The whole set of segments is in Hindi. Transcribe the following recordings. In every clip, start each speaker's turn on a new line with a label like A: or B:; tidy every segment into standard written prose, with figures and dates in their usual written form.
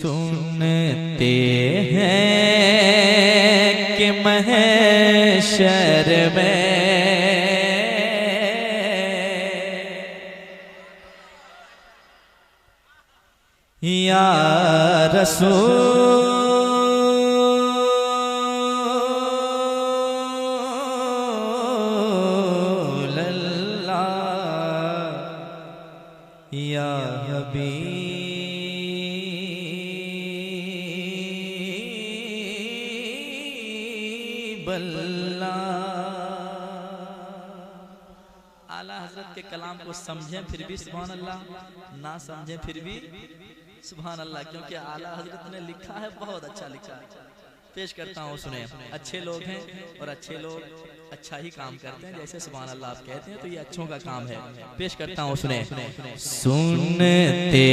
A: सुनते हैं कि महशर में या रसूल अल्लाह या हबीब अल्लाह। आला हजरत के कलाम को समझें फिर भी सुभान अल्लाह, ना समझें फिर भी सुभान अल्लाह, क्योंकि आला हजरत ने लिखा है, बहुत अच्छा लिखा है। पेश करता हूँ, सुने। अच्छे लोग हैं और अच्छे लोग अच्छा ही काम करते हैं, जैसे सुभान अल्लाह आप कहते हैं, तो ये अच्छों का काम है। पेश करता हूँ, सुने। सुनते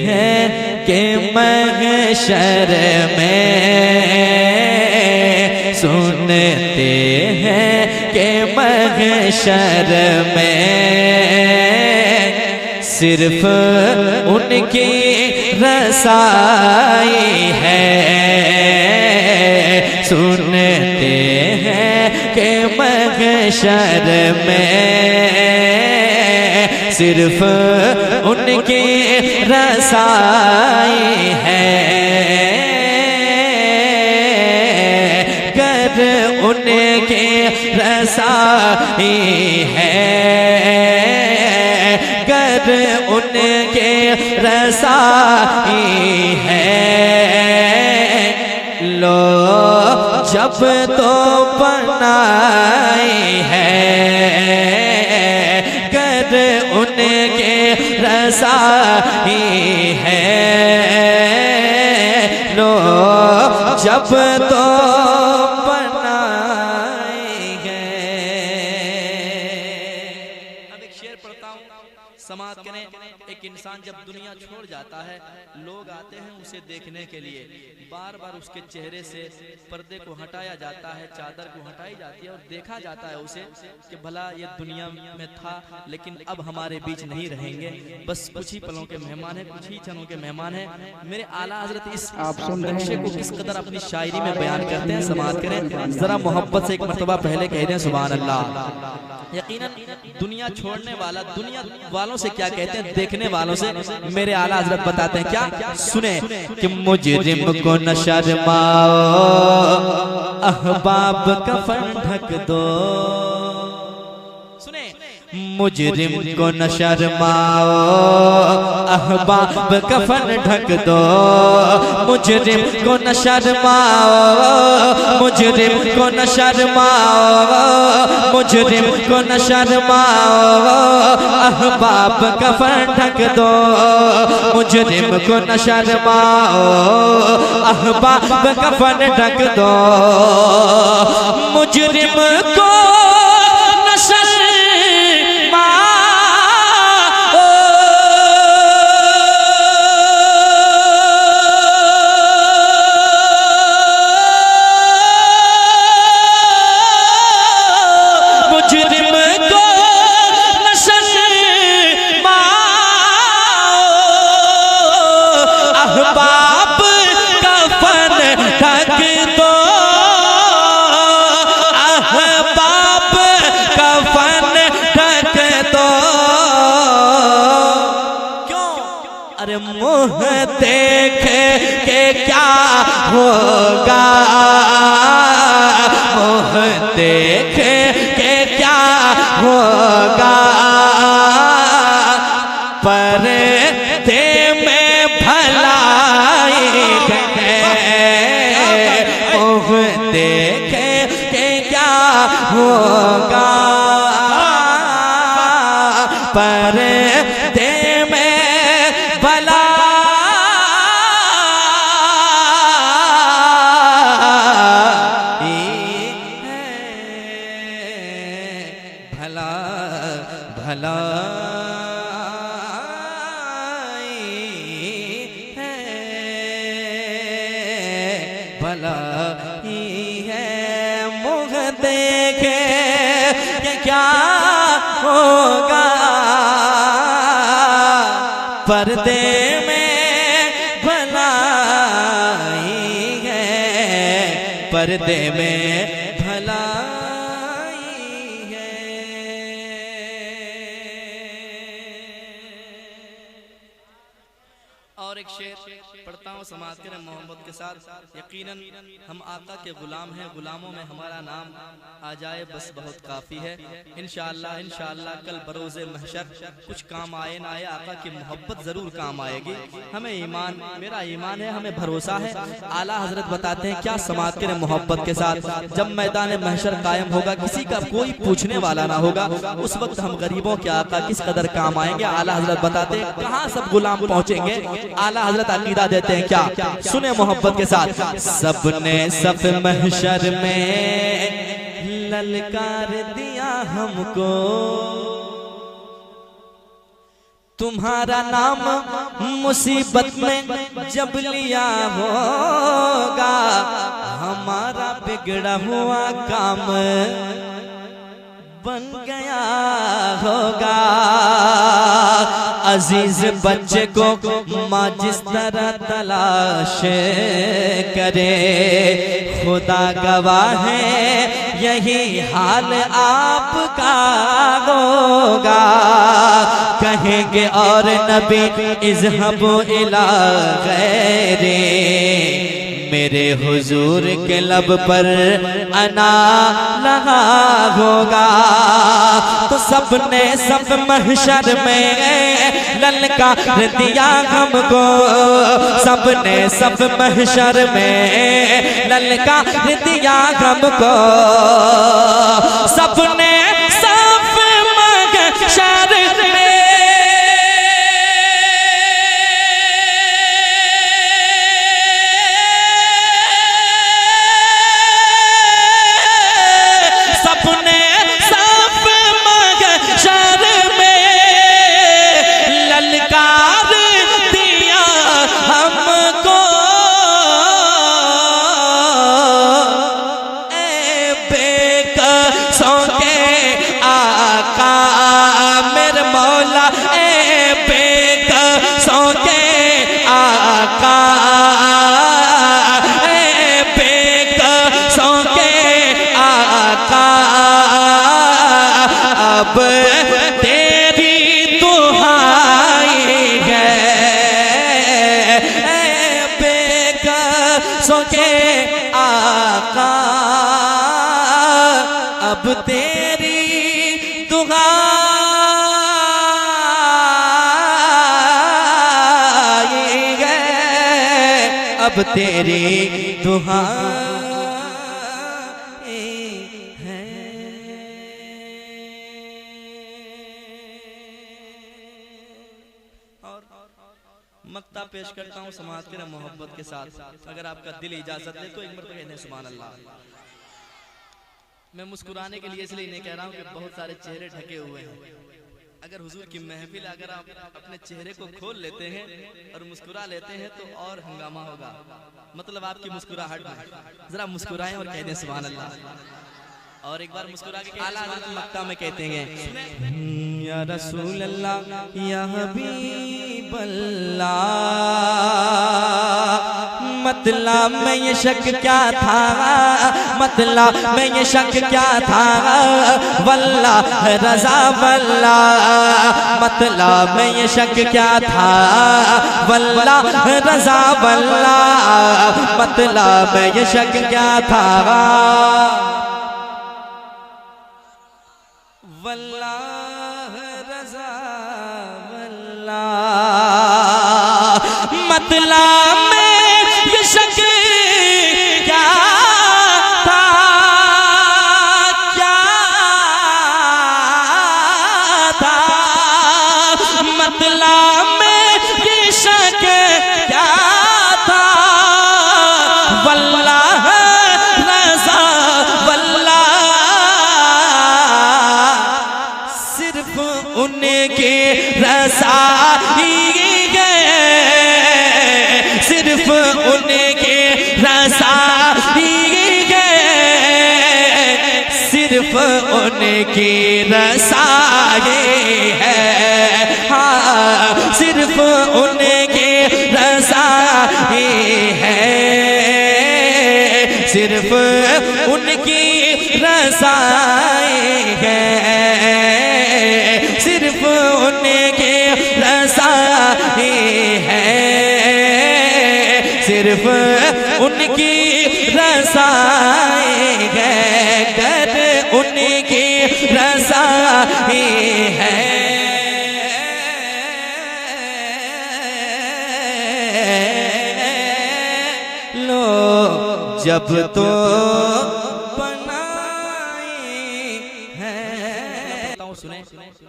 A: हैं कि महशर में, सुनते हैं कि महशर में सिर्फ उनकी रसाई है। सुनते हैं कि महशर में सिर्फ उनकी रसाई है। कर उनकी रसाई है, कर उनके रसाई है। लो जब तो बनाई है, कर उनके रसाई है। लो जब तो समाप्त करें। एक इंसान जब दुनिया छोड़ जाता है, लोग आते हैं उसे देखने के लिए, बार बार उसके चेहरे से पर्दे को हटाया जाता है, चादर को हटाई जाती है और देखा जाता है उसे कि भला ये दुनिया में था लेकिन अब हमारे बीच नहीं रहेंगे, बस कुछ ही पलों के मेहमान हैं, कुछ ही क्षणों के मेहमान हैं। मेरे आला हजरत इस नक्शे को किस कदर अपनी शायरी में बयान करते हैं, समाप्त करें। जरा मोहब्बत से एक मर्तबा पहले कह दें सुभान अल्लाह। यकीनन दुनिया छोड़ने वाला दुनिया वालों से क्या कहते हैं, देखने वालों से मेरे आला हजरत बताते हैं क्या, सुने कि मुजरिम को न शर्माओ, अहबाब कफन ढक दो। सुने, मुजरिम को न शर्माओ, अहबाब कफन ढक दो। मुजरिम को न शर्माओ, मुजरिम को न शर्माओ, मुजरिम को न शर्माओ, अहबाब कफन ढक दो। मुजरिम को न शर्माओ, अहबाब कफन ढक दो। मुजरिम को न मुँह देख के क्या होगा, मुँह देख के क्या होगा। पर्दे में भलाई है, मुँह देख के क्या होगा। पर्दे में भला भला भला भला ही है। मुँह देखे कि क्या होगा, पर्दे में भला पर्दे में भलाई है। और एक शेर पढ़ता हूँ समाज के मोहब्बत के साथ। यकीनन हम आका के गुलाम हैं, गुलामों में हमारा नाम आ जाए बस बहुत काफ़ी है। इंशाअल्लाह इंशाअल्लाह कल बरोज़े महशर कुछ काम आए ना आए, आका की मोहब्बत ज़रूर काम आएगी। हमें ईमान, मेरा ईमान है, हमें भरोसा है। आला हजरत बताते हैं क्या समाज के मोहब्बत के साथ जब मैदान महशर कायम होगा, किसी का कोई पूछने वाला ना होगा, उस वक्त हम गरीबों के आका किस कदर काम आएंगे। आला हजरत बताते हैं कहाँ सब गुलाम पहुँचेंगे। आला हजरत अकीदा देते हैं क्या, सुने मोहब्बत के साथ। सबने सब महशर में ललकार दिया हमको, तुम्हारा नाम मुसीबत में जब लिया होगा, हमारा बिगड़ा हुआ काम बन गया होगा। अजीज बच्चे को माँ जिस तरह तलाश करे, खुदा गवाह है यही हाल आपका होगा। कहेंगे और नबी इज़हबू इला गैरे, मेरे हुजूर के लब पर अना लगा होगा। तो सबने सब महशर में ललकार दिया हमको, सबने सब महशर में ललकार दिया हमको, सबने सब महशर में तेरी दुहाई है बेकसों के आका, अब तेरी दुहाई है, अब तेरी दुहाई मक्ता पेश करता हूँ समाज के मोहब्बत के साथ। अगर आपका दिल इजाजत दे तो एक बार कहने सुभान अल्लाह। मैं मुस्कुराने के लिए इसलिए नहीं कह रहा हूँ कि बहुत सारे चेहरे ढके हुए हैं। अगर हुजूर की महफिल अगर आप अपने चेहरे को खोल लेते हैं और मुस्कुरा लेते हैं तो और हंगामा होगा। मतलब आपकी मुस्कुराहट में जरा मुस्कुराएं और कह दें सुभान अल्लाह। और एक बार मुस्कुरा के आला हज़रत मक्का में कहते हैं या रसूल अल्लाह या हबीब अल्लाह, मतलब में ये शक क्या था, मतलब में ये शक क्या था, वल्लाह रज़ा वल्लाह, मतलब में ये शक क्या था, वल्लाह रज़ा वल्लाह, मतलब में ये शक क्या था, वल्लाह रज़ा वल्लाह, मतलब में ये शक क्या था, क्या था, मतलब में ये शक क्या था, वल्लाह रज़ा वल्लाह, सिर्फ उनके रज़ा ही है, सिर्फ उनके रज़ा ही है, सिर्फ उनकी रज़ा है, हाँ सिर्फ उनके रज़ा ही है,
B: सिर्फ उनकी रज़ाएं हैं, सिर्फ उनकी रज़ाएं हैं, सिर्फ उनकी रज़ाएं हैं, कर उनकी रज़ाएं हैं। जब तो
A: सुने,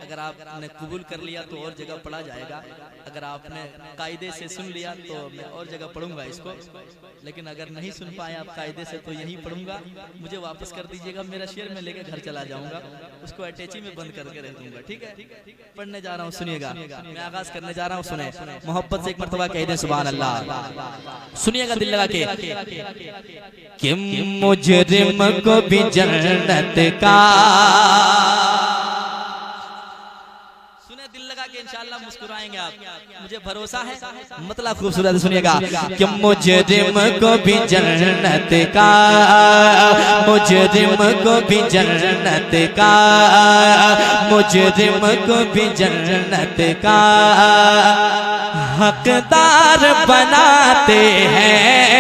A: अगर आपने कबूल कर लिया तो और जगह पढ़ा जाएगा, अगर आपने कायदे से सुन लिया तो मैं और जगह पढ़ूंगा इसको, लेकिन अगर नहीं सुन पाए आप कायदे से तो यहीं पढ़ूंगा। मुझे वापस कर दीजिएगा, मेरा शेर में लेकर घर चला जाऊंगा, उसको अटैची में बंद करके रख दूंगा। ठीक है, पढ़ने जा रहा हूँ, सुनिएगा, मैं आगाज करने जा रहा हूँ। सुने, मोहब्बत से एक मर्तबा कह दें सुभान अल्लाह। सुनिएगा दिल लगा के
B: कि मुजरिम को भी जन्नत का,
A: इंशाअल्लाह मुस्कुराएंगे आप, मुझे भरोसा है।
B: मतलब खूबसूरत सुनिएगा कि मुजरिम को भी जन्नत का, मुजरिम को भी जन्नत का, मुजरिम को भी जन्नत का हकदार बनाते हैं।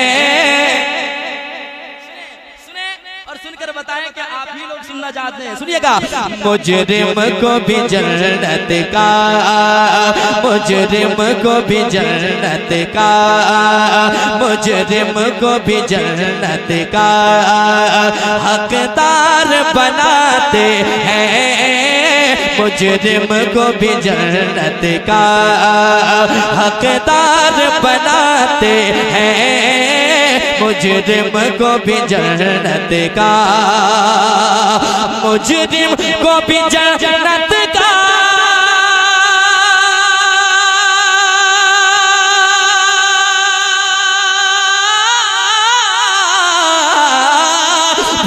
A: सुनकर बताएं कि आप ही लोग सुनना चाहते हैं। सुनिएगा,
B: मुजरिम को भी जन्नत का, मुजरिम को भी जन्नत का, मुजरिम को भी जन्नत का हकदार बनाते हैं, मुजरिम को भी जन्नत का हकदार बनाते हैं, मुजरिम को भी जन्नत का, मुजरिम को भी जन्नत का,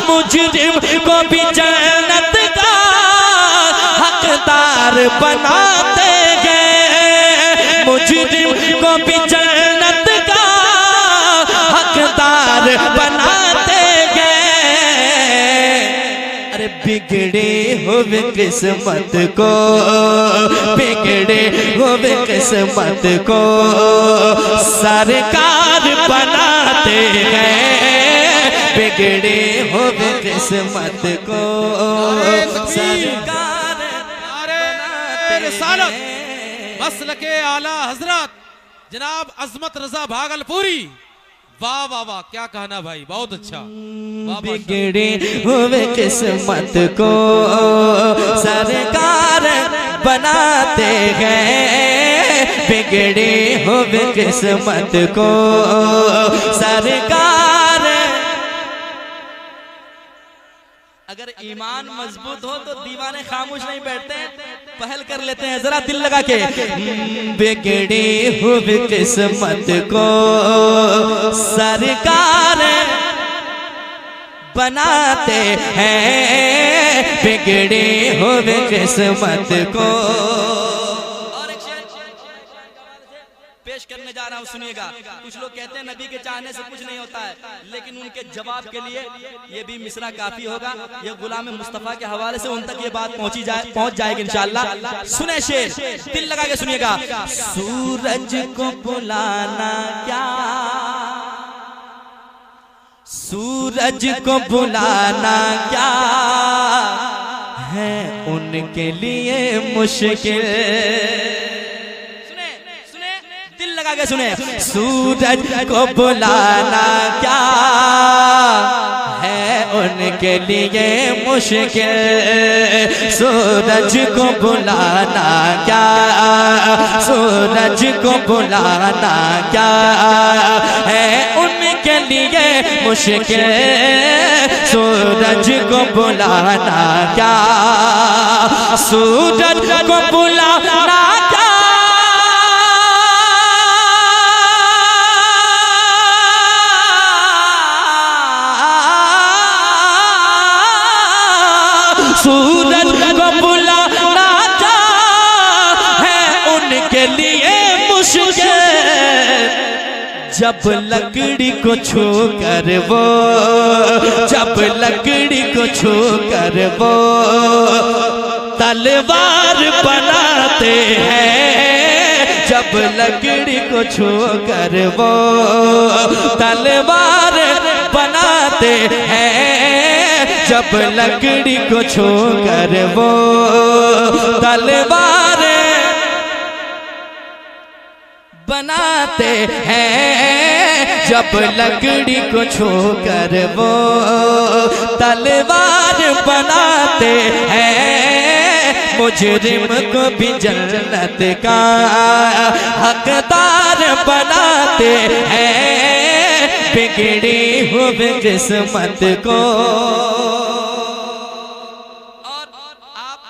B: मुजरिम को भी जन्नत का हकदार बनाते हैं, मुजरिम को भी जन्नत का हकदार बनाते हैं। अरे बिगड़े हुए किस्मत को, बिगड़े हुए किस्मत को सरकार बनाते हैं, बिगड़े हुए किस्मत को सरकार
C: रिसालत मसलके आला हजरत जनाब अजमत रजा भागलपुरी। वाह वाह वाह, क्या कहना भाई, बहुत अच्छा।
B: बिगड़े हुए किस्मत को सरकार बनाते हैं, बिगड़े हुए किस्मत को सरकार।
A: अगर ईमान मजबूत हो तो दीवाने खामोश नहीं बैठते, पहल कर लेते हैं, जरा दिल लगा के।
B: बिगड़ी हुई किस्मत को सरकार बनाते हैं, बिगड़ी हुई किस्मत को।
A: पेश करने जा रहा हूँ, सुनिएगा। कुछ लोग कहते हैं नबी के चाहने से कुछ नहीं होता है, लेकिन उनके जवाब के लिए ये भी मिसरा काफी होगा। ये गुलाम मुस्तफा के हवाले से उन तक ये बात पहुंच जाएगी इंशाअल्लाह। सुने शेर, दिल लगा के सुनिएगा।
B: सूरज को बुलाना क्या, सूरज को बुलाना क्या है उनके लिए मुश्किल।
A: लगा के सुने,
B: सूरज को बुलाना क्या है उनके लिए मुश्किल, सूरज को बुलाना क्या, सूरज को बुलाना क्या है उनके लिए मुश्किल, सूरज को बुलाना क्या, सूरज को बुलाना क्या, सूरज को बुलाना क्या है उनके लिए मुश्किल, जब लकड़ी को छू कर वो, जब लकड़ी को छू कर वो तलवार बनाते हैं, जब लकड़ी को छू कर वो तलवार बनाते हैं, जब लकड़ी को छू कर वो तलवार बनाते हैं, जब लकड़ी को छू कर वो तलवार बनाते हैं, मुजरिम को भी जन्नत का हकदार बनाते हैं, बिगड़ी हुई किस्मत को।
A: और आप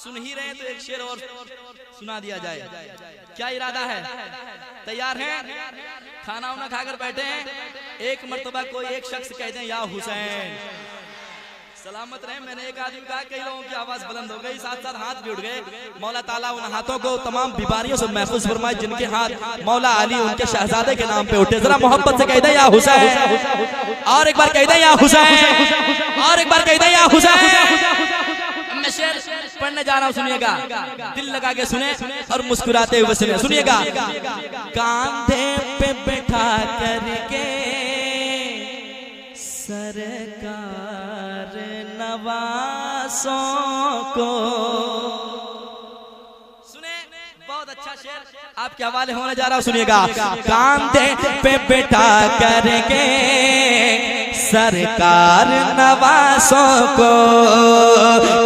A: सुन ही रहे तो एक शेर और सुना दिया जाए। क्या इरादा है? तैयार हैं? खाना वाना खाकर बैठे हैं, एक मर्तबा कोई एक शख्स कह दे या हुसैन। सलामत रहे। मैंने एक आदमी कहा, कई लोगों की आवाज बुलंद हो गई, साथ साथ हाथ भी उठ गए। मौला ताला उन हाथों को तमाम बीमारियों से महफूज फरमाए जिनके हाथ मौला अली उनके शहजादे के नाम पे उठे। जरा मोहब्बत से कह दे या हुसैन, और एक बार कह दे या हुसैन, और एक बार कह दे या हुसैन। मैं शेर पढ़ने जा रहा हूँ, सुनिएगा, दिल लगा के सुने और मुस्कुराते हुए सुने। सुनिएगा। कांधे पे बैठा करके सरकार नवासों को, सुने, बहुत अच्छा शेर आपके हवाले होने जा रहा हूँ, सुनिएगा। कांधे पे बैठा करके सरकार नवासों को,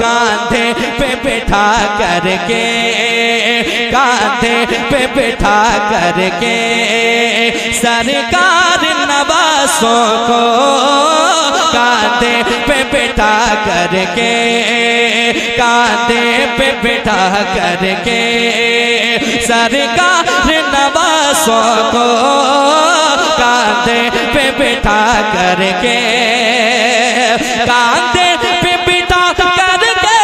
A: कांधे पे बैठा करके, कांधे पे बैठा करके सरकार नवासों को, कांधे पे बैठा करके, कांधे पे बैठा करके सरकार नवासों को, कांधे पे बैठा करके, कांधे पे बैठा करके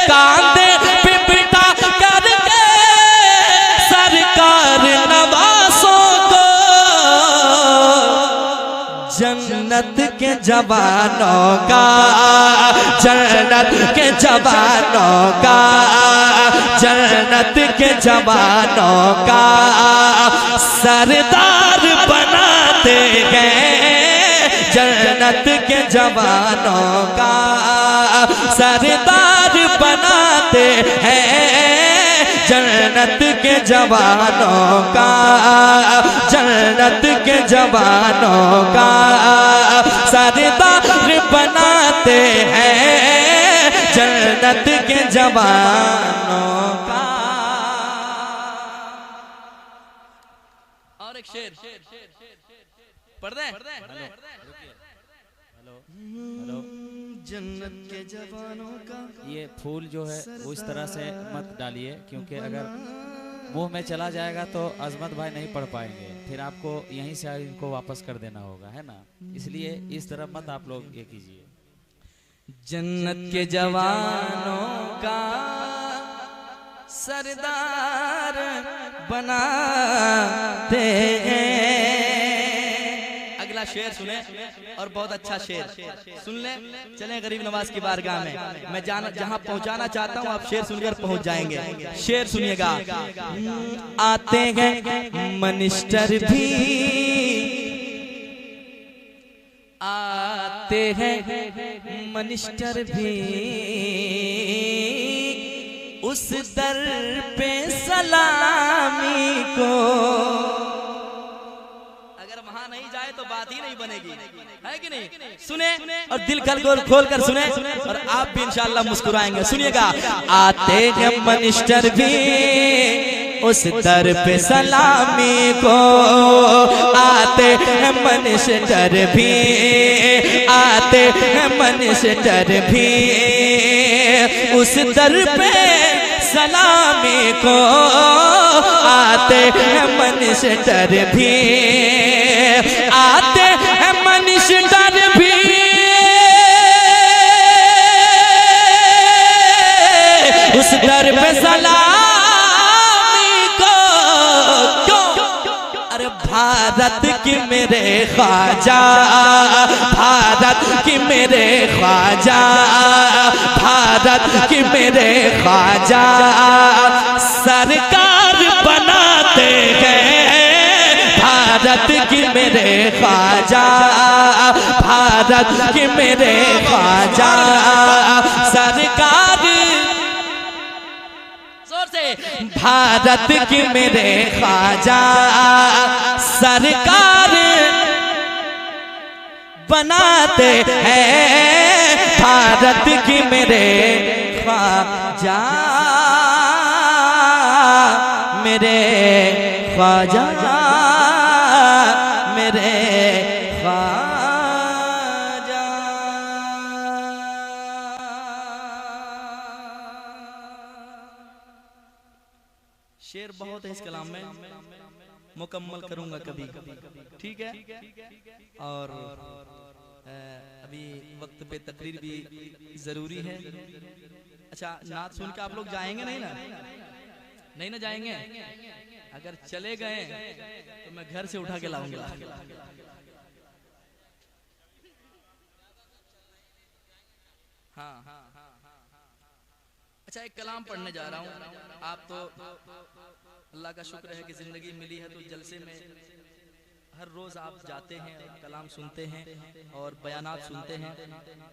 A: कांधे पे बैठा करके सरकार नवासों को, जन्नत के जवानों का, जन्नत के जवानों का, जन्नत के जवानों का सरदार बनाते हैं, जन्नत के जवानों का सरदार बनाते हैं, जन्नत के जवानों का, जन्नत के जवानों का सरदार बनाते हैं, जन्नत के जवानों का। और एक शेर पढ़ दें। जन्नत के जवानों का।
D: ये फूल जो है वो इस तरह से मत डालिए, क्योंकि अगर मुंह में चला जाएगा तो अजमत भाई नहीं पढ़ पाएंगे, फिर आपको यहीं से इनको वापस कर देना होगा, है ना। इसलिए इस तरह मत आप लोग ये कीजिए।
A: जन्नत के जवानों का सरदार बनाते हैं। अगला शेर सुने, और बहुत अच्छा शेर सुन ले। चलें गरीब नवाज की बारगाह में। मैं जहां पहुंचाना चाहता हूं आप शेर सुनकर पहुंच जाएंगे। शेर सुनिएगा। आते हैं मिनिस्टर भी, आते हैं मिनिस्टर भी, उस दर पे सलामी को। अगर वहां नहीं जाए तो बात ही नहीं बनेगी, है कि नहीं? सुने और दिल खोल कर सुने, और आप भी इंशाअल्लाह मुस्कुराएंगे। सुनिएगा। आते हैं मिनिस्टर भी उस दर पे सलामी को, आते हैं मिनिस्टर भी, आते हैं मिनिस्टर भी उस दर पे सलामी को, आते हैं मिनिस्टर भी, आते हैं मिनिस्टर भी
B: ख्वाजा, भारत की मेरे ख्वाजा, भारत की मेरे ख्वाजा, सरकार बनाते हैं भारत की मेरे ख्वाजा, भारत की मेरे ख्वाजा, सरकार भारत की मेरे ख्वाजा, सरकार बनाते हैं भारत की मेरे ख्वाजा, मेरे ख्वाजा, मेरे ख्वाजा।
A: शेर बहुत है इस कलाम में, मुकम्मल करूंगा कभी, ठीक है। और अभी वक्त पे तकरीर भी जरूरी है। अच्छा, नात सुन के आप लोग जाएंगे नहीं ना? नहीं ना जाएंगे? अगर चले गए तो मैं घर से उठा के लाऊंगा। हाँ, अच्छा, एक कलाम पढ़ने जा रहा हूँ। आप तो अल्लाह का शुक्र है कि जिंदगी मिली है, तो जलसे में हर रोज आप जाते हैं, कलाम सुनते हैं और बयानात सुनते हैं,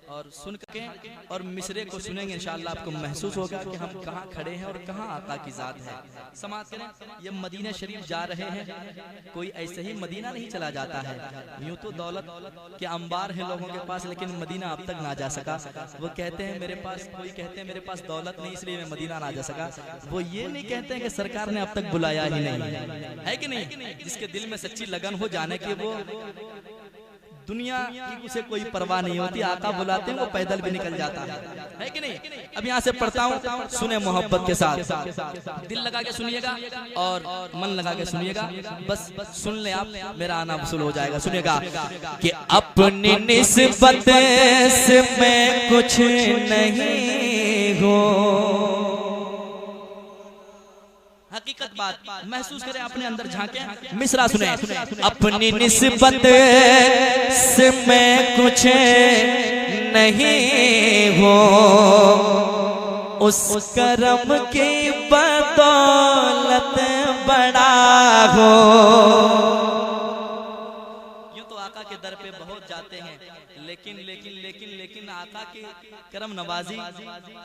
A: और सुन के और मिसरे को सुनेंगे इंशाअल्लाह आपको महसूस होगा कि हम कहाँ खड़े हैं और कहाँ आका की जात है। समाज करें, ये मदीना शरीफ जा रहे हैं, कोई ऐसे ही मदीना नहीं चला जाता है। यूं तो दौलत के अंबार है लोगों के पास, लेकिन मदीना अब तक ना जा सका। वो कहते हैं मेरे पास, कोई कहते हैं मेरे पास दौलत नहीं इसलिए मैं मदीना ना जा सका। वो ये नहीं कहते हैं कि सरकार ने अब तक बुलाया ही नहीं, है कि नहीं? जिसके दिल में सच्ची लगन हो जाने की, वो दुनिया की उसे कोई परवाह नहीं होती। आका बुलाते हैं वो पैदल भी निकल जाता है कि नहीं? अब यहाँ से पढ़ता हूँ, सुने मोहब्बत के साथ, दिल लगा के सुनिएगा और मन लगा के सुनिएगा। बस सुन ले आप, मेरा आना वसूल हो जाएगा। सुनिएगा
B: कि अपनी निस्बत से मैं कुछ नहीं हूँ,
A: हकीकत बात महसूस करें, अपने अंदर झांके। मिसरा सुने,
B: अपनी निस्बत से मैं कुछ नहीं हूँ, उस करम की बदौलत बड़ा हो।
A: यूं तो आका के दर पे बहुत जाते हैं, लेकिन लेकिन लेकिन लेकिन आका की करम नवाजी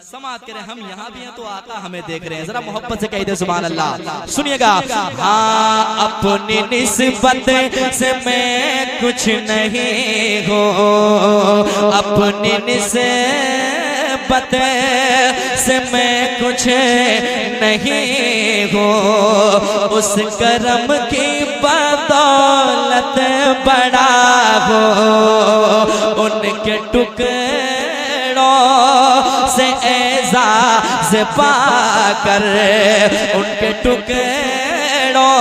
A: समात करें। हम यहाँ भी हैं तो आका हमें देख रहे हैं। जरा मोहब्बत से कह दे सुभान अल्लाह। सुनिएगा,
B: हाँ अपनी निस्बत से मैं कुछ नहीं हूँ, अपनी निस्बत से मैं कुछ नहीं हूँ, उस करम की बदौलत बड़ा हो। उनके टुकड़ों से एजाज पाकर, उनके टुकड़ों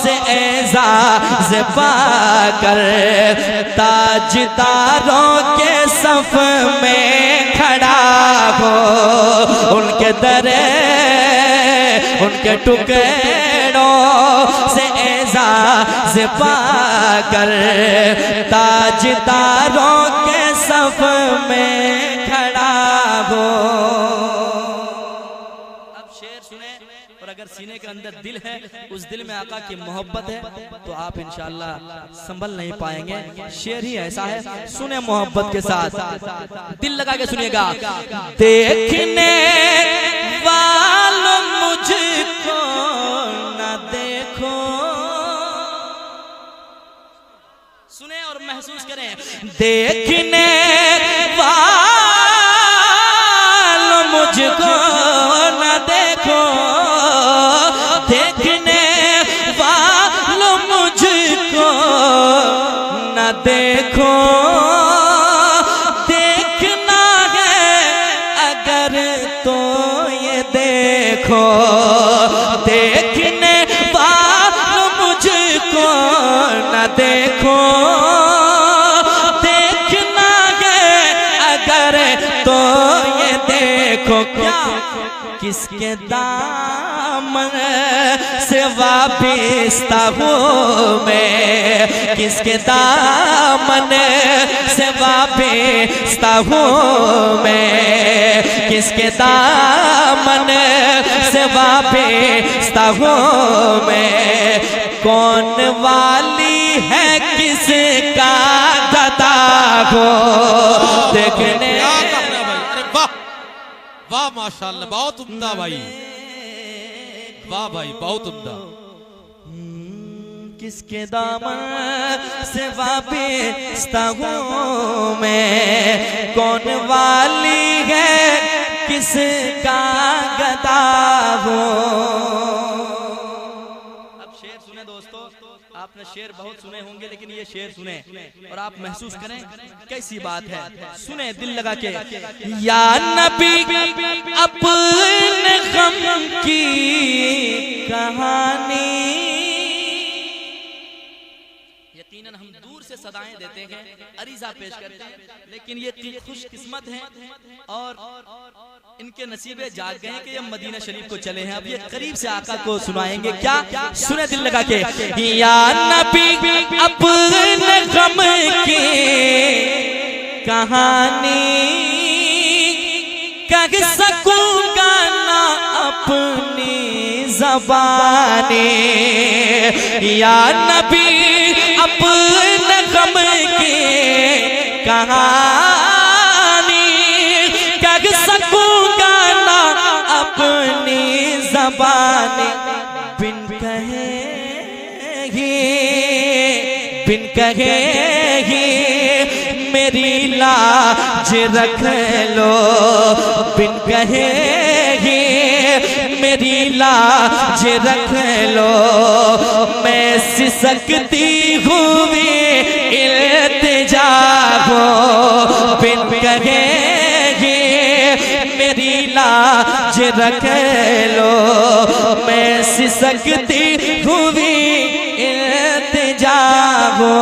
B: से एजाज पाकर, ताजदारों के सफ में खड़ा हो। उनके दरे, उनके टुकड़ों से एजाज पाकर, ताजदारों के सफ में खड़ा हो।
A: अब शेर सुने, और अगर सीने के अंदर दिल है, उस दिल में आका की मोहब्बत है, तो आप इंशाअल्लाह संभल नहीं पाएंगे। शेर ही ऐसा है, सुने मोहब्बत के साथ, दिल लगा के सुनिएगा।
B: देखने वालों मुझको न देखो,
A: सुने और महसूस करें।
B: देखने वालों मुझको न देखो, देखने वालों मुझको न देखो, देखना है अगर तो ये देखो। देखने वालों मुझको न देखो, देखना है अगर तो ये देखो। देखो क्या किसके दामन से वापिस्ता हूँ मैं, किसके दामन से वापिस्ता हूँ मैं, किसके दामन से वापिस्ता हूँ मैं। कौन वाली है किसका गदा हो देखने।
C: वाह माशाल्लाह, बहुत उम्दा भाई, वाह भाई बहुत उम्दा।
B: किसके दामन से वापिस्ता हूँ मैं, कौन वाली है किसका गदा हो।
A: अब शेर सुने दोस्तों, आपने शेर बहुत सुने होंगे लेकिन ये शेर सुने और आप महसूस करें कैसी बात है। सुने दिल लगा के।
B: या नबी अपने गम की कहानी,
A: यकीनन हम दूर से सदाएं देते हैं, अरीजा पेश करते हैं, लेकिन ये खुशकिस्मत हैं और इनके नसीबे जाग गए कि ये मदीना शरीफ को चले हैं। अब ये करीब से आका को सुनाएंगे। क्या सुने दिल लगा के।
B: या नबी अपने गम की कहानी कह सकूंगा ना अपनी ज़बानी। या नबी अपने गम की कहानी कह सकूंगा ना अपनी ज़बानी। बिन कहे मेरी लाज रख लो, बिन कहे मेरी लाज रख लो। मैं सिसकती हुई इल्तिजा हो, बिन कहे मेरी लाज रख लो। मैं सिसकती हुई इल्तिजा हो।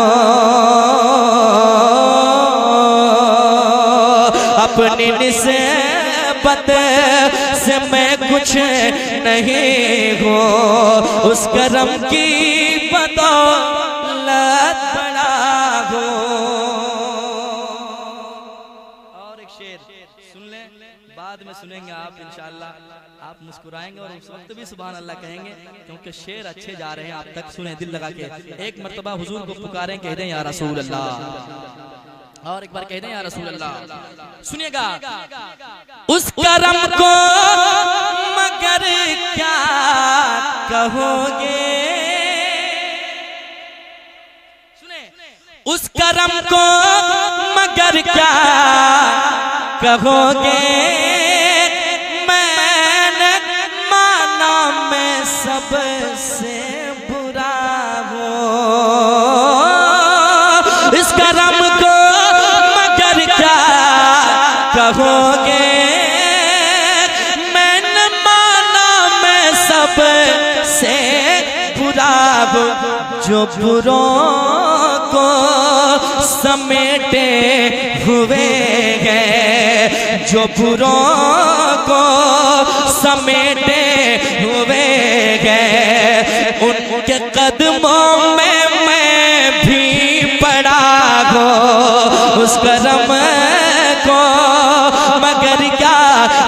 B: अपनी निस्बत से मैं कुछ नहीं हूँ, उस करम की बदौलत बड़ा हो।
A: और एक शेर सुन लें, बाद में सुनेंगे आप इंशाअल्लाह। आप मुस्कुराएंगे और उस वक्त भी सुभान अल्लाह कहेंगे क्योंकि शेर अच्छे जा रहे हैं आप तक। सुने दिल लगा के। एक मर्तबा हुजूर को पुकारें, कह दें या रसूल अल्लाह, और एक बार कह दें या रसूल अल्लाह। सुनिएगा।
B: उस करम को मगर क्या कहोगे,
A: सुने।
B: उस करम को मगर क्या कहोगे। मैंने माना मैं सबसे बुरा हूँ, इस करम को मगर क्या कहोगे। मैंने माना मैं सबसे बुरा हूँ, जो बुरों को समेटे हुए हैं, जो बुरों को समेटे हुए हैं। उनके कदमों में मैं भी पड़ा हूँ, उस करम को मगर क्या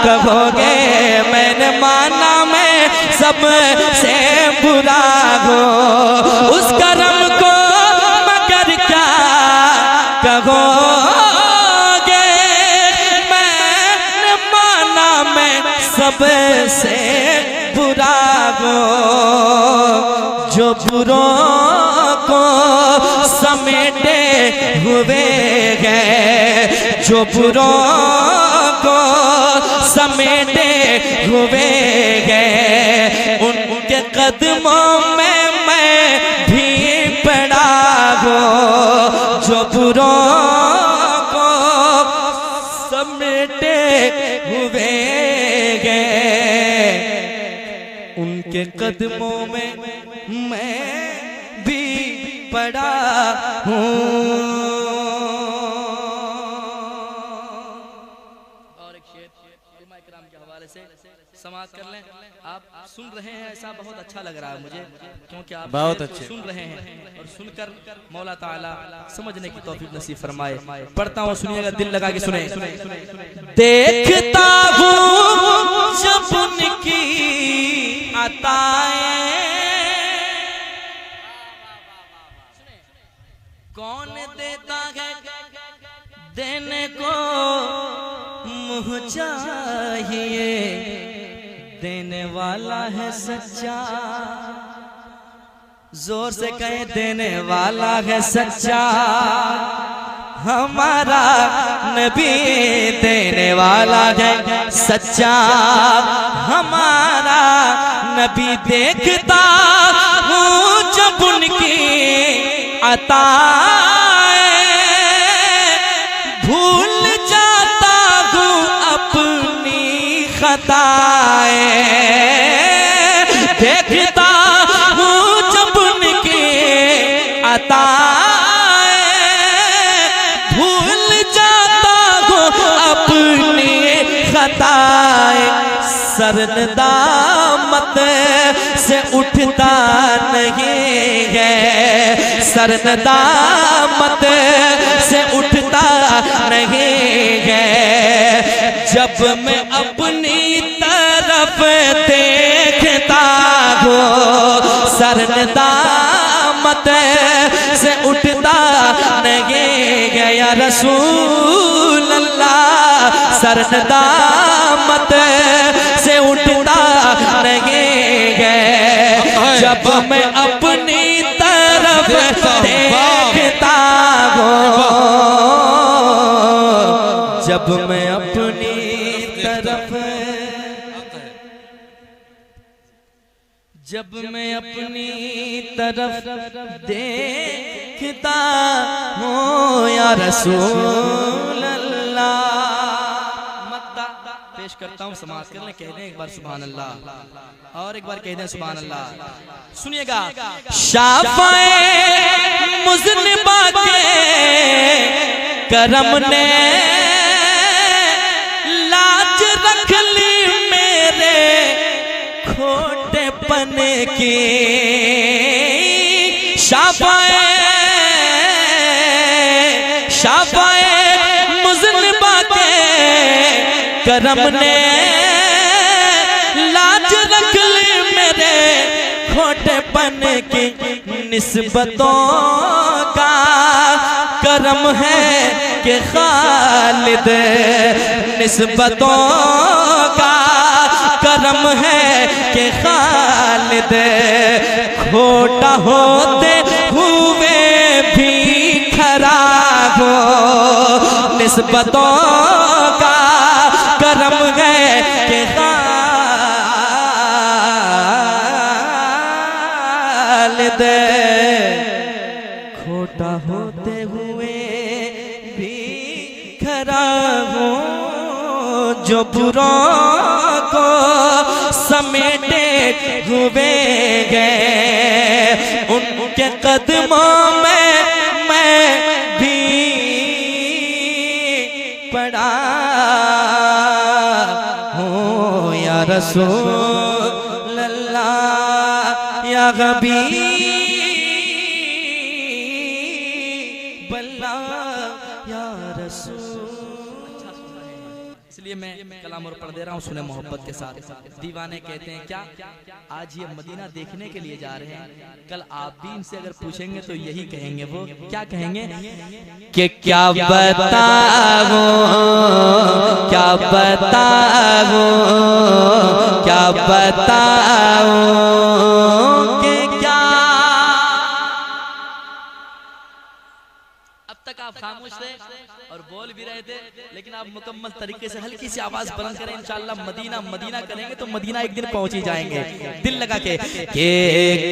B: कहोगे। मैंने माना मैं सबसे बुरा हूँ, उस करम को मगर क्या कहोगे। मैंने माना मैं सबसे बुरा हूँ, जो बुरों को समेटे हुए हैं, जो बुरों को समेटे हुए हैं। उनके कदमों में मैं भी पड़ा हूँ, जो बुरों को समेटे हुए हैं। उनके कदमों में मैं भी पड़ा हूँ।
A: और एक शेर उलमा इकराम के हवाले से समाप्त कर लें। आप सुन रहे हैं, ऐसा बहुत अच्छा लग रहा है मुझे, क्योंकि आप
C: बहुत
A: शेर
C: अच्छे।
A: सुन रहे हैं और सुनकर मौला ताला समझने की तौफीक नसीब फरमाए। पढ़ता हूँ, सुनिएगा, दिल लगा के सुने।
B: देखता हूँ जब उनकी अताएं, कौन देता है देने को मुँह चाहिए, देने वाला है सच्चा, जोर से कहे देने वाला है सच्चा, हमारा नबी देने वाला है सच्चा, हमारा नबी। देखता हूँ जब उनकी अताएं, भूल जाता हूँ अपनी खताएं, देखता हूँ जब उनकी अताएं, भूल जाता हूँ अपनी खताएं, सरनदामत से उठता नहीं है, सरनदामत से उठता नहीं है, जब मैं अपनी तरफ देखता हूँ, सरनदामत से उठता नहीं है, या रसूल अल्लाह, सरनदामत से उठता नहीं है, जब मैं अपनी तरफ देखता हूँ, जब मैं अपनी तरफ, जब मैं अपनी तरफ देखता हूँ, या रसूल अल्लाह। मद्दा पेश करता हूँ, समाप्त कर लें, कह दें एक बार सुभान अल्लाह, और एक बार कह दें सुभान अल्लाह। सुनिएगा, शाफ़ाए मुज़निबा के करम ने लाज रख ली मेरे खोटेपन की, शाफ़ाए मुज़निबा के करम ने लाज रख ली मेरे खोटेपन की, निस्बतों का करम है कि खालिद, निस्बतों का करम है कि खालिद, खोटा होते हुए भी खरा हो, निस्बतों का करम है कि खालिद, खोटा होते हुए भी खरा हो, जो बुरों को समेटे हुए गए, उनके कदमों में मैं भी पड़ा हूँ, या रसूल अल्लाह, या हबीब अल्लाह, या रसूल।
A: इसलिए मैं कलाम और पढ़ दे रहा हूँ, सुने मोहब्बत के साथ। दीवाने कहते हैं क्या, आज ये मदीना देखने के लिए जा रहे हैं, कल आप भी इनसे अगर पूछेंगे तो यही कहेंगे। वो क्या कहेंगे
B: कि क्या बताऊं, क्या बताऊं, क्या बताऊं, कि क्या।
A: अब तक आप खामोश थे और बोल भी रहे थे, लेकिन आप मुकम्मल तरीके से हल्की सी आवाज बुलंद करें, इंशाअल्लाह मदीना मदीना करेंगे तो मदीना एक दिन पहुंच ही जाएंगे। दिल लगा के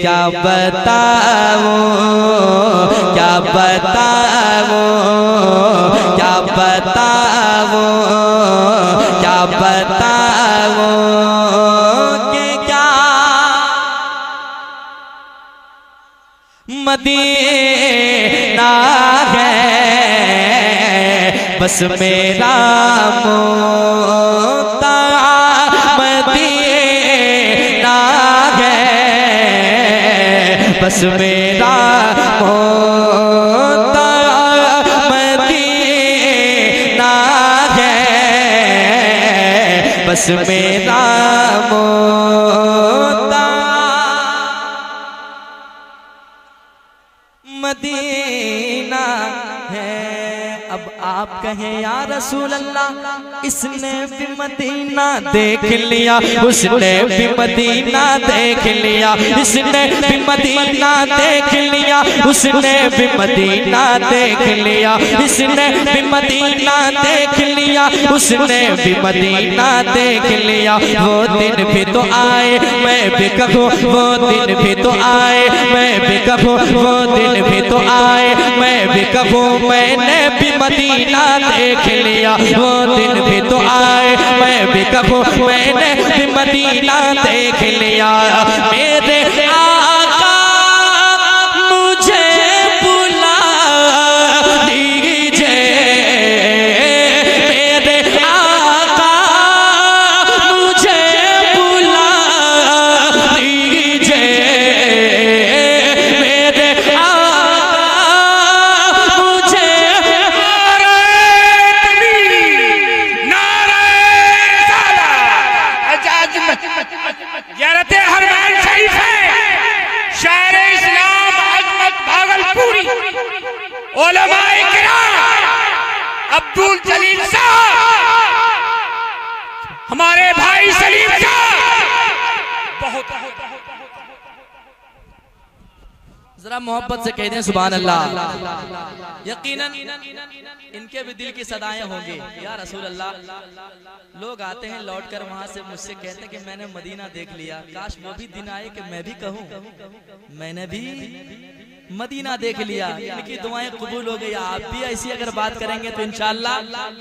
B: क्या बताऊं, क्या बताऊं, क्या बताऊं, क्या बताऊं, कि क्या। मदीना है बस मेरा मोह, बस मेरा मोता मदीना है, बस मेरा मोता मदीना है। अब आप कहें या रसूल अल्लाह, इसने भी मदीना देख लिया, उसने भी मदीना देख लिया, इसने भी मदीना देख लिया, उसने भी मदीना देख लिया, इसने भी मदीना देख लिया, उसने भी मदीना देख लिया। वो दिन भी तो आए मैं भी कहूँ, वो दिन भी तो आए मैं भी कहूँ, वो दिन भी तो आए मैं भी कहूँ, मैंने भी मदीना देख लिया। वो दिन भी तो आए मैं भी कहूँ, मैंने भी मदीना देख लिया। मेरे आका मुझे बुला दीजिए, मेरे आका मुझे बुला दीजिए, मेरे
E: उलमाए किराम अब्दुल जलील साहब, हमारे भाई सलीम साहब, बहुत
B: जरा मोहब्बत से कह दें सुभान अल्लाह। यकीनन इनके भी दिल की सदाएं होंगी। या रसूल अल्लाह, लोग आते हैं लौट कर वहां से मुझसे कहते हैं कि मैंने मदीना देख लिया। काश वो भी दिन आए कि मैं भी कहूँ मैंने भी मदीना देख लिया। इनकी दुआएं कबूल हो गई। आप भी ऐसी अगर बात करेंगे तो इंशाअल्लाह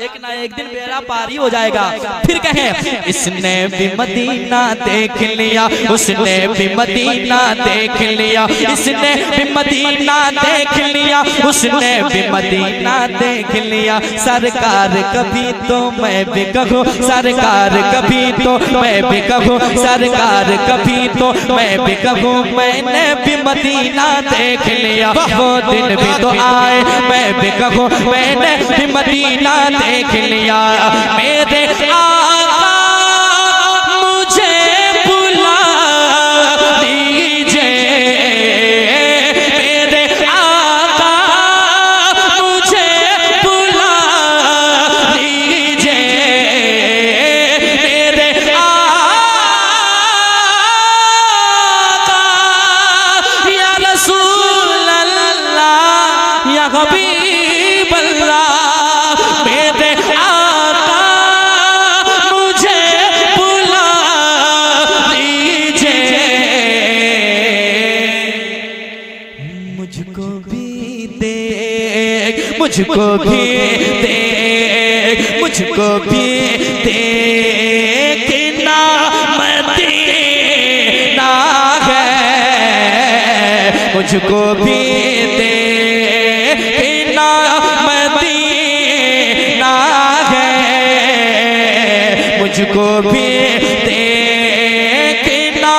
B: एक ना एक दिन बेड़ा पारी हो जाएगा। फिर कहें, इसने भी मदीना देख लिया, उसने भी मदीना देख लिया, इसने भी मदीना देख लिया, उसने भी मदीना देख लिया। सरकार कभी तो मैं भी कहूँ, सरकार कभी तो मैं भी कहूँ, सरकार कभी तो मैं भी कहूँ, मैंने भी मदीना देख लिया। वो दिन भी तो आए मैं भी कहूँ, मैंने भी मदीना देख लिया। मेरे आका मुझे बुला दीजिए, मेरे आका मुझे बुला दीजिए, मेरे आका या रसूल अल्लाह या हबीब अल्लाह, मेरे आका मुझे बुला दीजिए। मुझको भी देख, मुझको भी देख, मुझको भी देखना मदीना है, मुझको भी देखना मदीना है, मुझको भी देखना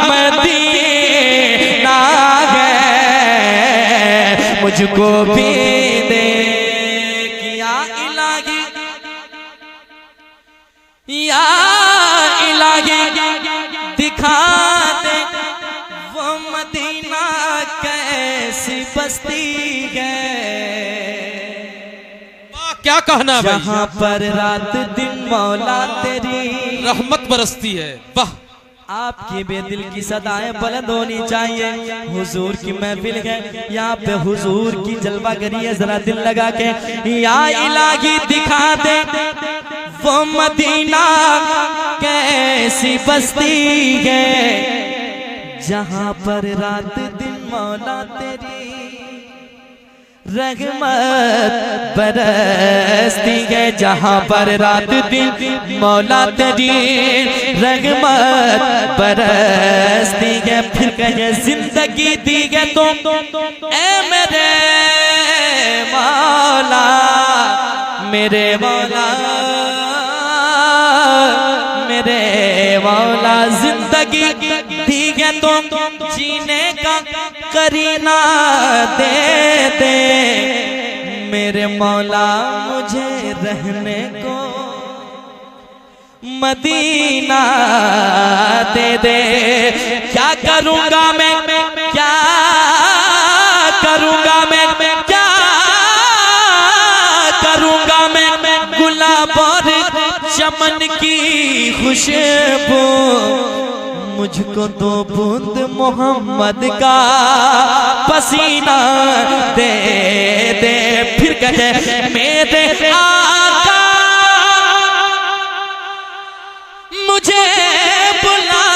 B: मदीना है, मुझको भी देख या इलाही, या इलाही दिखा दे वो मदीना कैसी बस्ती है,
C: क्या कहना भाई,
B: जहाँ पर रात दिन मौला तेरी
C: रहमत बरसती है। वाह,
B: आपकी बेदिल की सदाएं बुलंद होनी चाहिए। हुजूर की महफिल है, यहाँ पे हुजूर की जलवागरी है। जरा दिल लगा के या इलाही दिखा दे वो मदीना कैसी बस्ती है, जहाँ पर रात दिन मौला तेरी रहमत बरसती है, जहाँ पर रात दिन मौला तेरी रहमत बरसती है। फिर कहे जिंदगी दी है तुम ए मेरे मौला, मेरे मौला, मेरे मौला, जिंदगी दी है तुम जीने का करीना दे दे मेरे मौला मुझे रहने को मदीना दे दे। क्या करूँगा मैं, क्या करूँगा मैं, क्या करूँगा मैं गुलाब और चमन की खुशबू। मुझको दो बूंद मोहम्मद का पसीना दे दे। फिर कहे मेरे आका मुझे बुला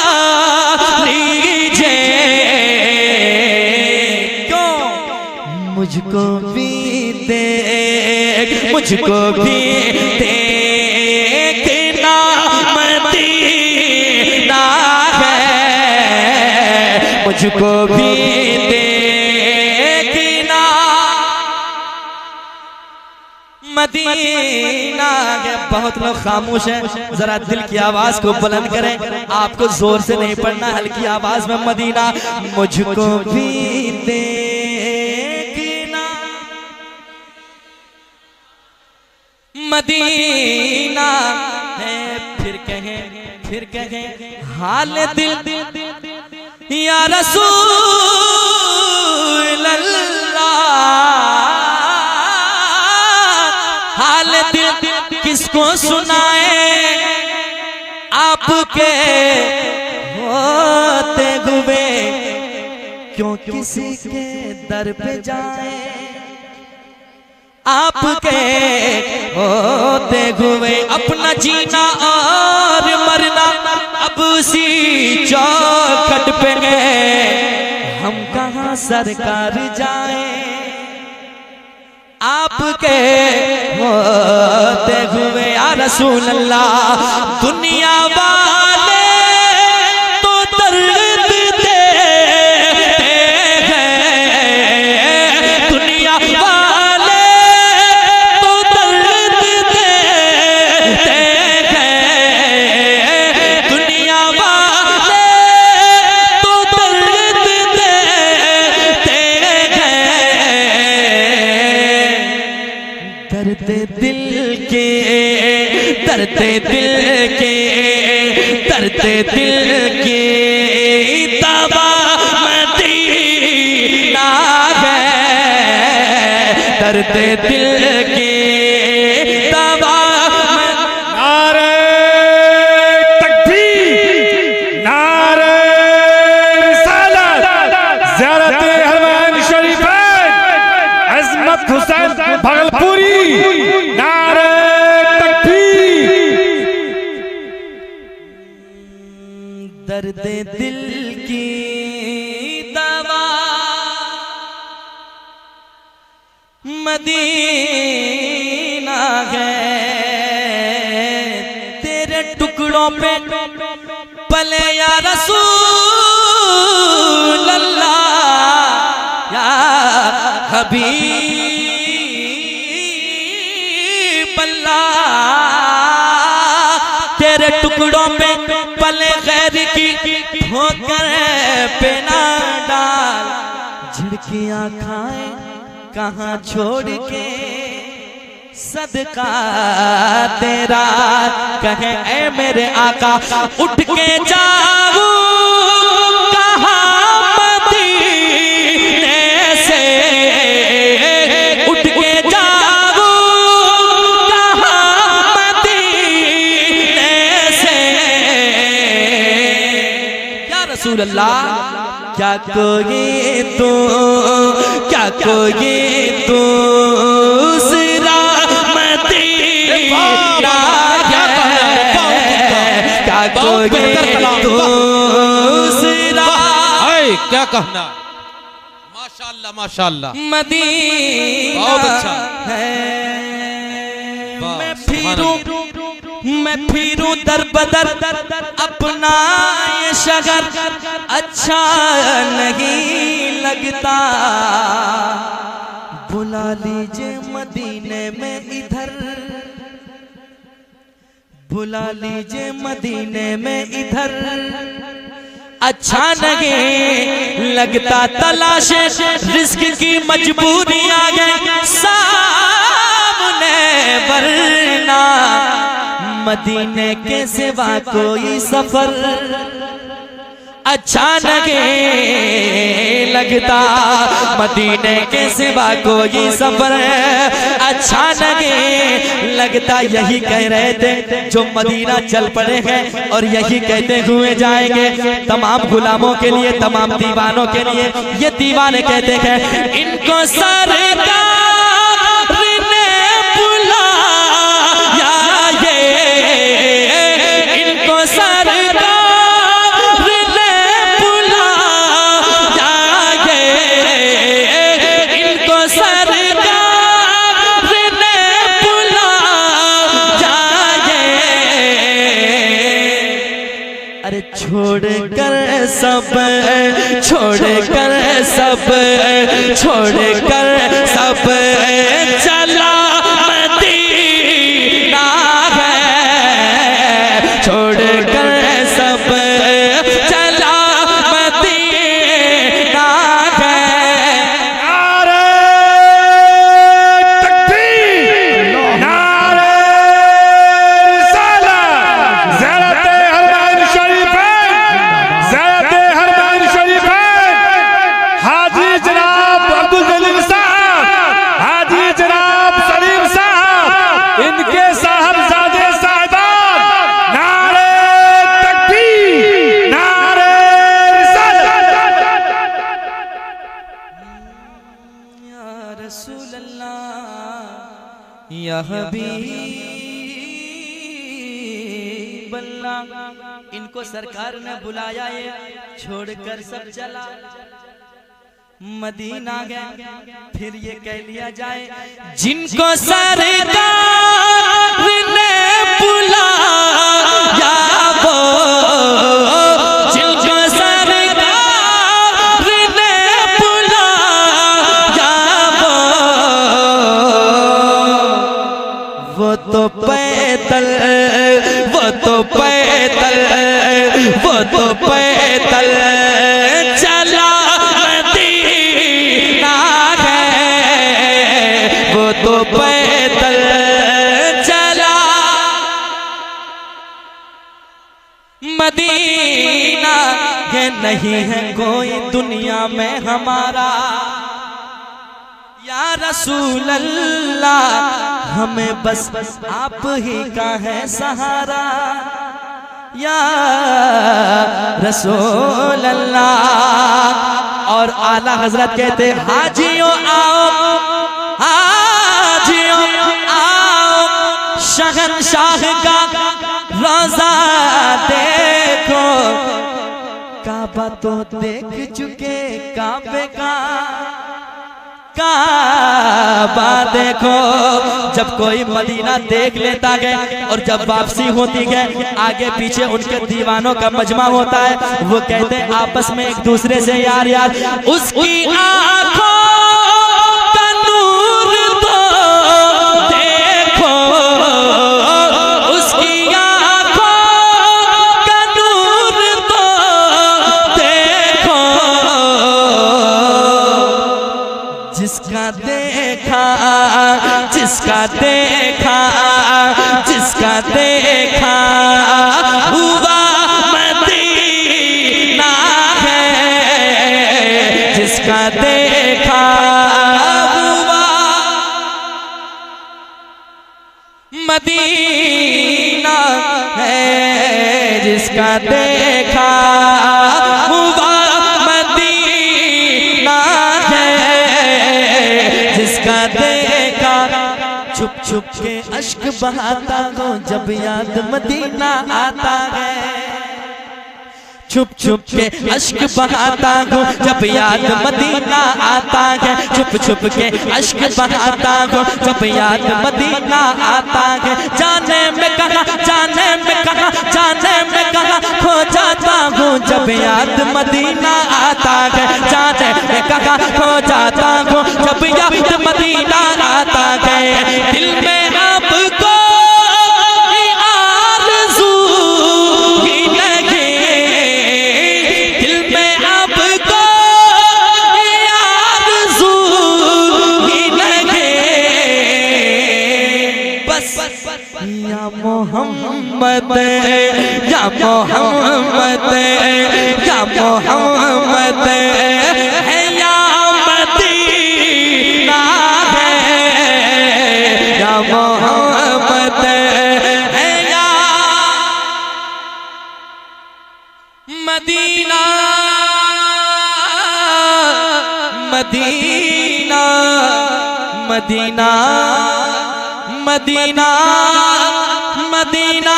B: लीजिए। क्यों? मुझको भी देख, मुझको भी देखना मदीना है। मुझको भी देखना मदीना है। बहुत लोग खामोश हैं, जरा दिल की आवाज को बुलंद करें। आपको जोर से नहीं पढ़ना, हल्की आवाज में मदीना। मुझको भी देखना मदीना है। फिर कहें हाल दिल या रसूल अल्लाह। हाल दिल किसको सुनाए आपके होते हुए। क्यों किसी के दर पे जाए आपके होते हुए। अपना जीना और मरना अब उसी चौखट पे है। हम कहाँ सरकार जाए आपके होते हुए। या रसूल अल्लाह दुनिया वाले तो दर्द देते हैं। दुनिया वाले तो दर्द देते हैं। दुनिया वाले तो दर्द देते हैं। दर्द दिल के, दर्द दिल के, दर्द दिल के दवा मदीना है। दर्द दिल के दवा
E: नारे तकबीर, नारे रिसालत, ज़ियारत हरमैन शरीफैन, अज़मत हुसैन भागलपुरी। नारे तकबीर।
B: दर्द दिल की दवा मदीना है। तेरे टुकड़ों पे पले या रसूल अल्लाह, या हबीब अल्लाह। तेरे टुकड़ों पे पले गैर की ठोकर पे ना डाल। झिड़कियां खाए कहाँ छोड़ के सदका तेरा। कहे ऐ मेरे आका उठ के जाऊं कहाँ मदीने से। उठ के जाऊं कहाँ मदीने से। या रसूल अल्लाह क्या कोई तू, क्या कोई दूसरा मदीना है। क्या कोई दूसरा।
C: क्या कहना, माशाअल्लाह माशाअल्लाह,
B: मदीना
C: बहुत अच्छा
B: है।
C: वाह,
B: मैं फिरूं दर बदर अपना ये शहर अच्छा नहीं लगता। बुला लीजिए मदीने में इधर, बुला लीजिए मदीने में इधर। अच्छा नहीं लगता तलाश रिस्क की मजबूरी आ गई सामने, वरना मदीने के सिवा कोई सफर अच्छा नहीं लगता, मदीने के सिवा कोई सफर अच्छा नहीं लगता। यही कह रहे थे जो मदीना चल पड़े हैं और यही कहते हुए जाएंगे तमाम गुलामों के लिए, तमाम दीवानों के लिए। ये दीवाने कहते हैं इनको सरकार ने बुलाया, इनको सरकार छोड़कर सब, छोड़कर सब, छोड़कर सब चला मदीना है, छोड़कर सब चला मदीना है।
E: नारे तकबीर, नारे रिसालत, ज़ियारत हरमैन शरीफैन, ज़ियारत हरमैन शरीफैन। हाजी जनाब अब्दुल जलील साहब, हाजी जनाब सलीम साहब, इनके साहबजादे साहिबान। नारे तकबीर, नारे रिसालत।
B: या रसूल अल्लाह, या हबीब अल्लाह, इनको सरकार ने बुलाया, ये छोड़कर सब चला मदीना गया। फिर ये कह लिया जाए जिनको सरकार ने बुलाया, वो जिनको सरकार ने बुलाया, वो तो पैदल, वो तो पैदल, वो तो पैदल चला मदीना है, वो तो पैदल चला मदीना है। नहीं है कोई दुनिया में हमारा या रसूल अल्लाह, हमें बस आप ही का है सहारा या रसूल अल्लाह। और आला हजरत कहते हाजियों आओ, हाजियों आओ, शहंशाह का रोजा देखो। काबा तो देख चुके, काबे का काबा देखो। जब कोई मदीना देख लेता है और जब वापसी होती है, आगे पीछे उनके दीवानों का मजमा होता है। वो कहते हैं आपस में एक दूसरे से यार यार उसकी आंखों का नूर तो देखो, उसकी आंखों का नूर तो देखो। जिसका देखा, जिसका देखा, जिसका देखा हुआ मदीना है, जिसका देखा हुआ मदीना है, जिसका देखा हुआ मदीना है, जिसका देखा। छुप छुप के अश्क बहाता हो जब याद मदीना आता है, छुप छुप के अश्क बहाता हूँ जब याद मदीना आता है, छुप छुप के अश्क बहाता हूँ जब याद मदीना आता है। जाने में कहा, जाने में कहा, जाने में कहा खो जाता हूँ जब याद मदीना आता है, जाने में कहा खो जाता हूँ जब याद मदीना आता है। दिल में आपको आरज़ू ही नहीं, मोहम्मद या मोहम्मद या मोहम्मद है या मदीना है या मोहम्मद है या मदीना मदीना मदीना मदीना मदीना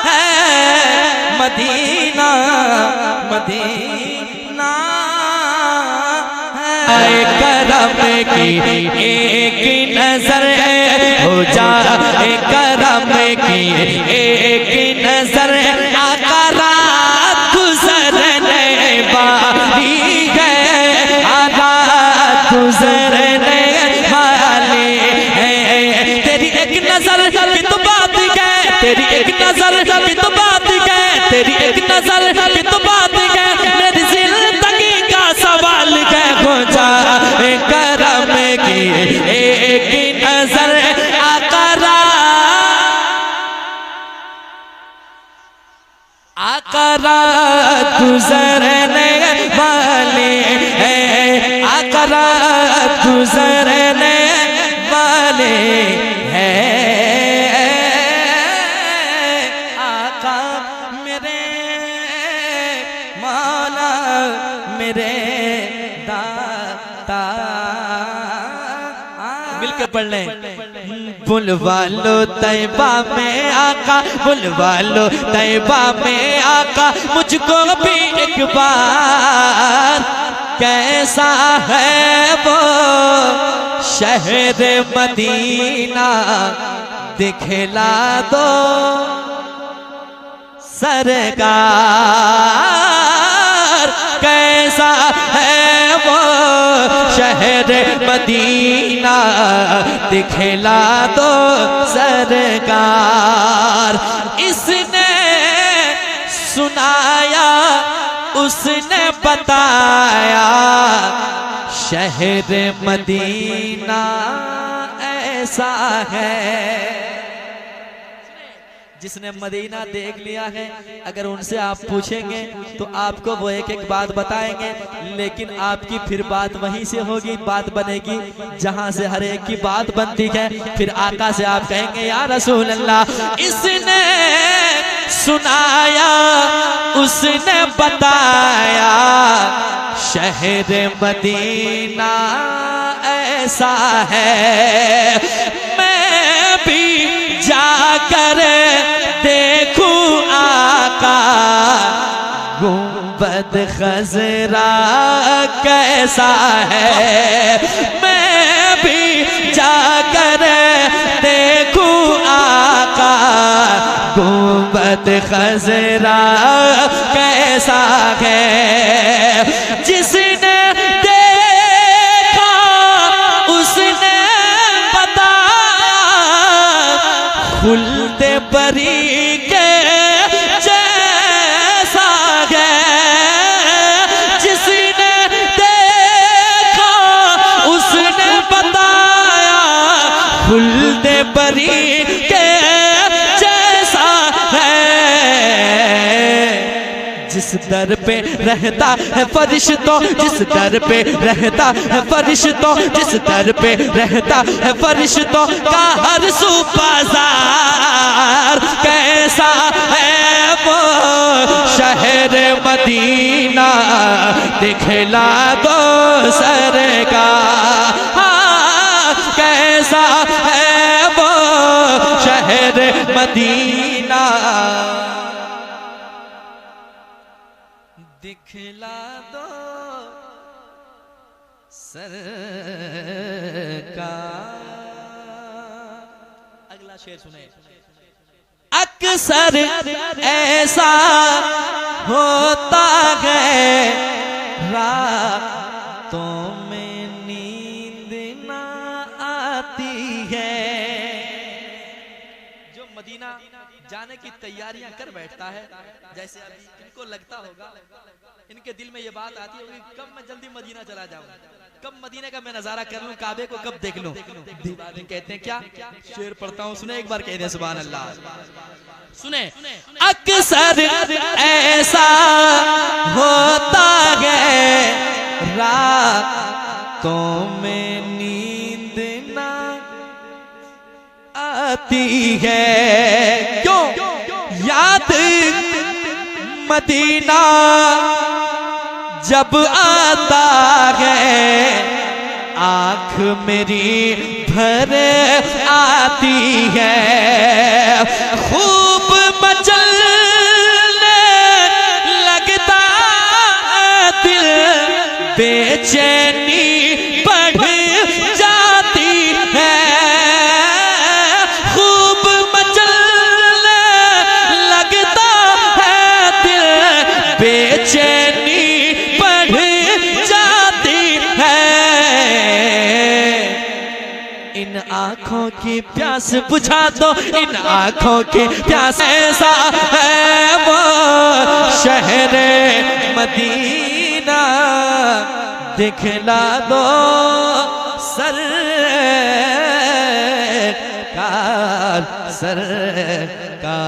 B: है मदीना मदीना है करम की एक नजर हो जा करम की एक नजर आका रात गुजरने वाली है रात गुजरने वाले हैं तेरी एक नजर की तो बात है तेरी एक नजर की तो बात है तेरी एक नजर की तो बात है मेरी जिंदगी का सवाल है हो जा करम की एक नजर आकरा गुजरने वाले हैं आकरा गुजरने वाले हैं आका मेरे मौला मेरे दाता मिलके पढ़ लें बुलवा लो तैबा में आका बुलवा लो तैबा में आका मुझको भी एक बार कैसा है वो शहर मदीना दिखला दो सरकार कैसा है वो शहर मदीना दिखला दो सरकार इसने सुनाया उसने बताया शहर मदीना ऐसा है जिसने मदीना देख लिया है अगर उनसे आप पूछेंगे तो आपको वो एक एक बात बताएंगे लेकिन आपकी फिर बात वहीं से होगी बात बनेगी जहां से हर एक की बात बनती है फिर आका से आप कहेंगे या रसूल अल्लाह इसने सुनाया उसने बताया शहर मदीना ऐसा है मैं भी जाकर देखूं आका गुंबद खजरा कैसा है मैं भी जाकर देखूं आका गुंबद खजरा कैसा है जिसने देखा उसने बताया खुलते बरी के जैसा है जिसने देखा उसने बताया खुलते बरी के जैसा है जिस दर पे रहता है फरिश्तों जिस दर पे रहता है फरिश्तों जिस दर पे रहता है फरिश्तों का हर सू बाजार कैसा है वो शहर मदीना दिखला दो सरकार कैसा है वो शहर मदीना दिखला दो सरकार अगला शेर सुने अक्सर ऐसा होता है रातों में नींद ना आती है
A: मदीना जाने की तैयारियां कर बैठता है। जैसे अभी इनको लगता होगा, इनके दिल में ये बात आती होगी कब मैं जल्दी मदीना चला जाऊं, कब मदीने का मैं नजारा कर लूं, काबे को कब देख लूं। दीवाने कहते हैं क्या, शेर पढ़ता हूं, सुने एक बार, कह दे सुभान अल्लाह। सुने,
B: अक्सर ऐसा होता है रातों में नींद ना आती है, क्यों याद मदीना जब आता है आँख मेरी भर आती है। खूब मचलने लगता दिल, बेचैनी बढ़ जाती है। खूब मचलने लगता है दिल, बेचैनी बढ़ जाती है। इन आँखों की प्यास बुझा दो, इन आँखों की प्यास, ऐसा है वो शहर मदीना, दिखला दो सरकार सरकार।